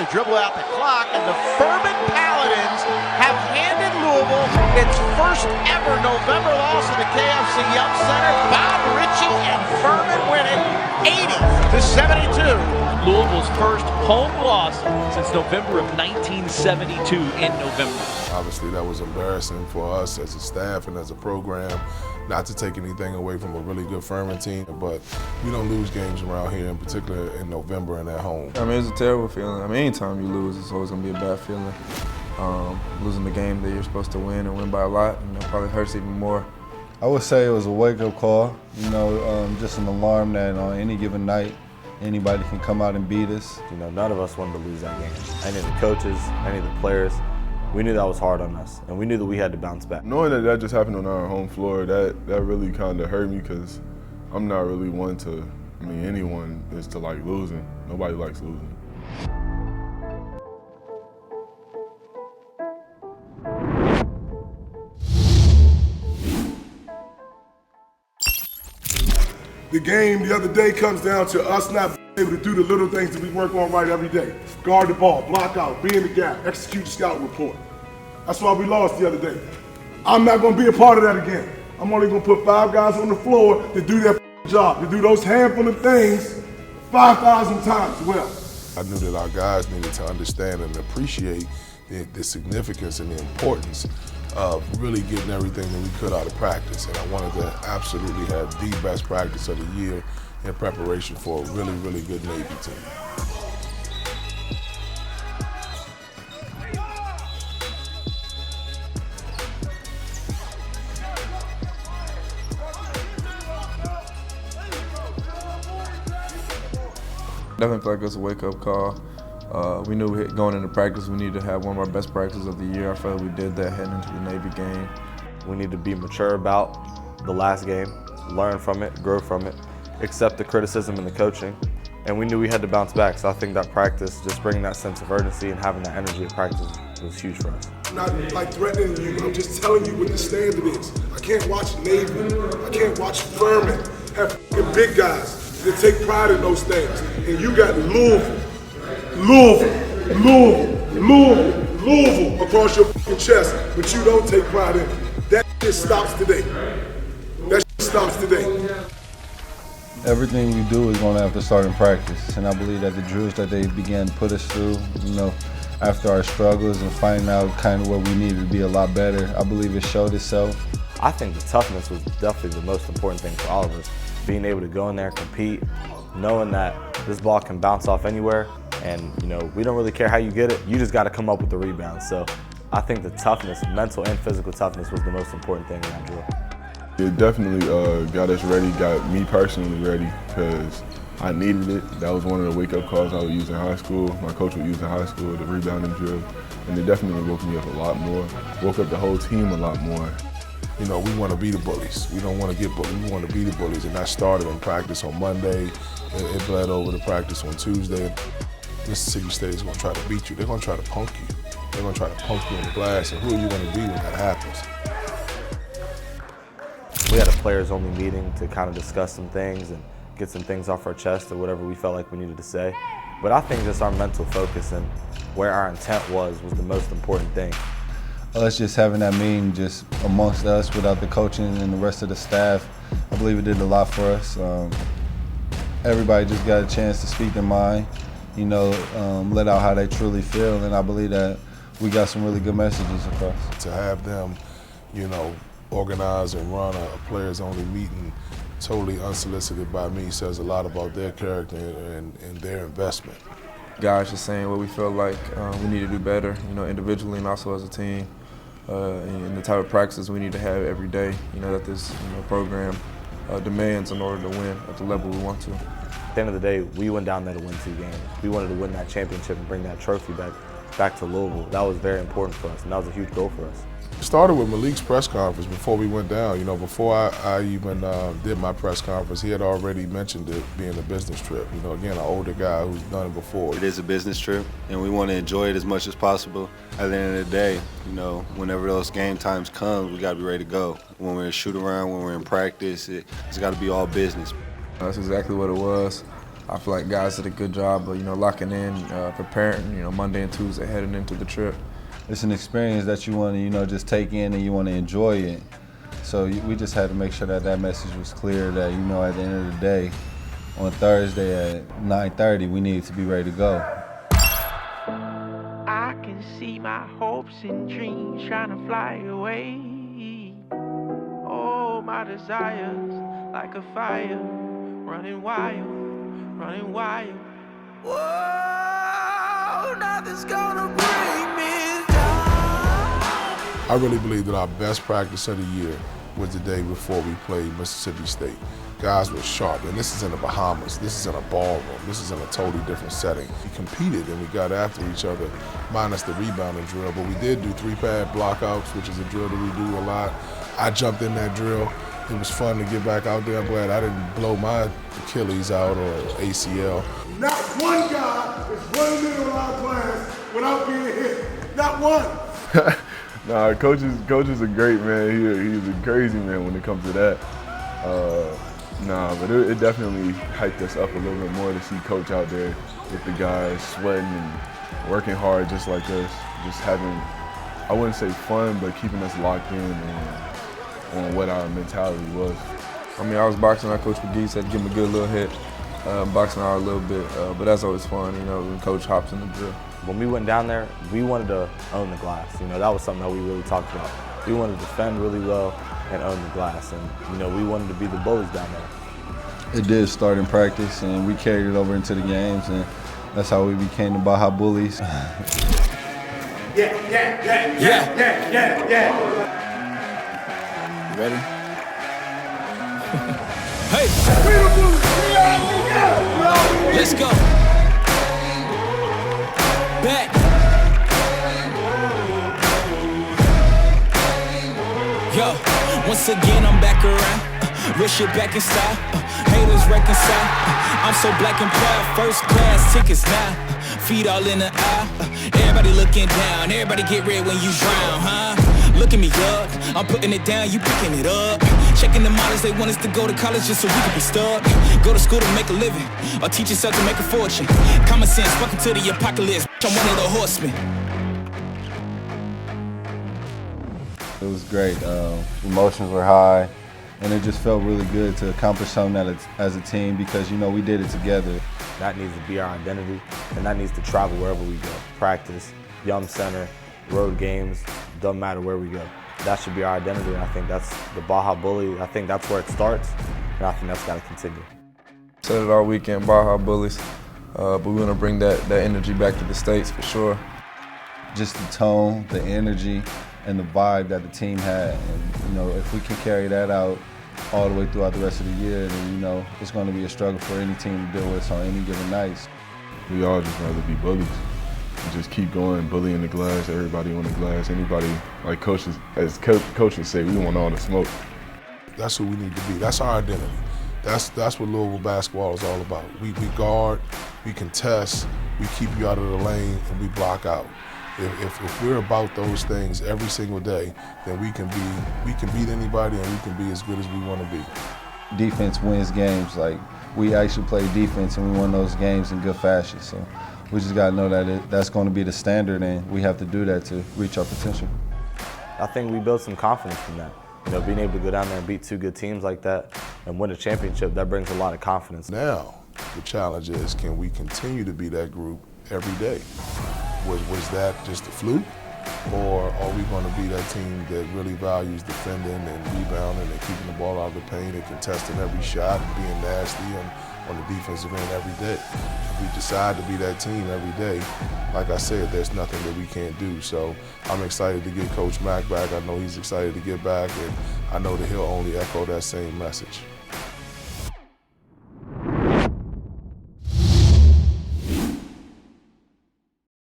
to dribble out the clock, and the Furman Paladins have handed Louisville its first ever November loss in the KFC Yelp Center. Bob Ritchie and Furman win it 80-72. Louisville's first home loss since November of 1972 in November. Obviously, that was embarrassing for us as a staff and as a program, not to take anything away from a really good Furman team, but we don't lose games around here, in particular in November and at home. I mean, it's a terrible feeling. I mean, anytime you lose, it's always going to be a bad feeling. Losing the game that you're supposed to win and win by a lot, probably hurts even more. I would say it was a wake-up call, just an alarm that on any given night, anybody can come out and beat us. None of us wanted to lose that game. Any of the coaches, any of the players, we knew that was hard on us, and we knew that we had to bounce back. Knowing that that just happened on our home floor, that really kind of hurt me because I'm not really one to, anyone is to like losing. Nobody likes losing. The game the other day comes down to us not being able to do the little things that we work on right every day. Guard the ball, block out, be in the gap, execute the scout report. That's why we lost the other day. I'm not gonna be a part of that again. I'm only gonna put 5 guys on the floor to do their job, to do those handful of things 5,000 times well. I knew that our guys needed to understand and appreciate the significance and the importance of really getting everything that we could out of practice. And I wanted to absolutely have the best practice of the year in preparation for a really, really good Navy team. Definitely felt like it was a wake-up call. We knew going into practice we needed to have one of our best practices of the year. I felt we did that heading into the Navy game. We need to be mature about the last game, learn from it, grow from it, accept the criticism and the coaching. And we knew we had to bounce back, so I think that practice, just bringing that sense of urgency and having that energy at practice was huge for us. I'm not like threatening you, I'm just telling you what the standard is. I can't watch Navy, I can't watch Furman have f***ing big guys that take pride in those things. And you got Louisville across your f***ing chest, but you don't take pride in it. That shit stops today. That shit stops today. Everything we do is going to have to start in practice, and I believe that the drills that they began to put us through, after our struggles and finding out kind of where we needed to be a lot better, I believe it showed itself. I think the toughness was definitely the most important thing for all of us. Being able to go in there and compete, knowing that this ball can bounce off anywhere, and we don't really care how you get it, you just got to come up with the rebound. So I think the toughness, mental and physical toughness, was the most important thing in that drill. It definitely got us ready, got me personally ready, because I needed it. That was one of the wake-up calls I would use in high school. My coach would use in high school, the rebounding drill, and it definitely woke me up a lot more, woke up the whole team a lot more. We want to be the bullies. We don't want to get bullied. We want to be the bullies, and that started in practice on Monday. It bled over to practice on Tuesday. Mississippi State is going to try to beat you. They're going to try to punk you. They're going to try to punk you in the glass, and who are you going to be when that happens? We had a players-only meeting to kind of discuss some things and get some things off our chest or whatever we felt like we needed to say. But I think just our mental focus and where our intent was the most important thing. Us just having that meeting just amongst us without the coaching and the rest of the staff, I believe it did a lot for us. Everybody just got a chance to speak their mind, let out how they truly feel, and I believe that we got some really good messages across. To have them, organize and run a players-only meeting totally unsolicited by me says a lot about their character and their investment. Guys just saying what we felt like we need to do better, individually and also as a team. And the type of practices we need to have every day, that this program demands in order to win at the level we want to. At the end of the day, we went down there to win 2 games. We wanted to win that championship and bring that trophy back to Louisville. That was very important for us, and that was a huge goal for us. It started with Malik's press conference before we went down. Before I even did my press conference, he had already mentioned it being a business trip. Again, an older guy who's done it before. It is a business trip, and we want to enjoy it as much as possible. At the end of the day, whenever those game times come, we got to be ready to go. When we're in shoot around, when we're in practice, it's got to be all business. That's exactly what it was. I feel like guys did a good job of, locking in, preparing, Monday and Tuesday heading into the trip. It's an experience that you want to, just take in and you want to enjoy it. So we just had to make sure that message was clear that, at the end of the day, on Thursday at 9:30, we needed to be ready to go. I can see my hopes and dreams trying to fly away. Oh, my desires like a fire, running wild, running wild. Whoa, nothing's gonna bring me down. I really believe that our best practice of the year was the day before we played Mississippi State. Guys were sharp, and this is in the Bahamas, this is in a ballroom, this is in a totally different setting. We competed and we got after each other, minus the rebounding drill, but we did do 3-pad blockouts, which is a drill that we do a lot. I jumped in that drill. It was fun to get back out there. I'm glad I didn't blow my Achilles out or ACL. Not one guy is running in on our class without being hit. Not one. Nah, coach is a great man. He's a crazy man when it comes to that. But it definitely hyped us up a little bit more to see Coach out there with the guys sweating and working hard just like us. Just having, I wouldn't say fun, but keeping us locked in on what our mentality was. I was boxing out. Coach McGee said give him a good little hit, boxing out a little bit, but that's always fun, when Coach hops in the drill. When we went down there, we wanted to own the glass. That was something that we really talked about. We wanted to defend really well and own the glass, and we wanted to be the bullies down there. It did start in practice, and we carried it over into the games, and that's how we became the Baja Bullies. Yeah. You ready? Hey! Let's go. Back. Yo, once again I'm back around. Real shit back in style. Haters reconcile. I'm so black and proud. First class tickets now. Feet all in the aisle. Everybody looking down. Everybody get red when you drown, huh? Look at me, up. I'm putting it down, you picking it up. Checking the models, they want us to go to college just so we can be stuck. Go to school to make a living, or teach yourself to make a fortune. Common sense, welcome to the apocalypse. I'm one of the horsemen. It was great. Emotions were high, and it just felt really good to accomplish something as a team because, we did it together. That needs to be our identity, and that needs to travel wherever we go. Practice, Yum Center, road games, doesn't matter where we go. That should be our identity, and I think that's the Baja Bully. I think that's where it starts, and I think that's got to continue. Said it all weekend, Baja Bullies, but we want to bring that energy back to the States for sure. Just the tone, the energy, and the vibe that the team had, and if we can carry that out all the way throughout the rest of the year, then it's going to be a struggle for any team to deal with on any given nights. We all just rather be bullies. Just keep going, bullying the glass, everybody on the glass, anybody, like coaches, as coaches say, we want all the smoke. That's who we need to be. That's our identity. That's what Louisville basketball is all about. We guard, we contest, we keep you out of the lane, and we block out. If we're about those things every single day, then we can beat anybody, and we can be as good as we want to be. Defense wins games. Like, we actually play defense, and we won those games in good fashion. So we just got to know that that's going to be the standard, and we have to do that to reach our potential. I think we built some confidence from that. Being able to go down there and beat two good teams like that and win a championship, that brings a lot of confidence. Now, the challenge is, can we continue to be that group every day? Was that just a fluke? Or are we going to be that team that really values defending and rebounding and keeping the ball out of the paint and contesting every shot and being nasty on the defensive end every day? If we decide to be that team every day, like I said, there's nothing that we can't do. So I'm excited to get Coach Mack back. I know he's excited to get back, and I know that he'll only echo that same message.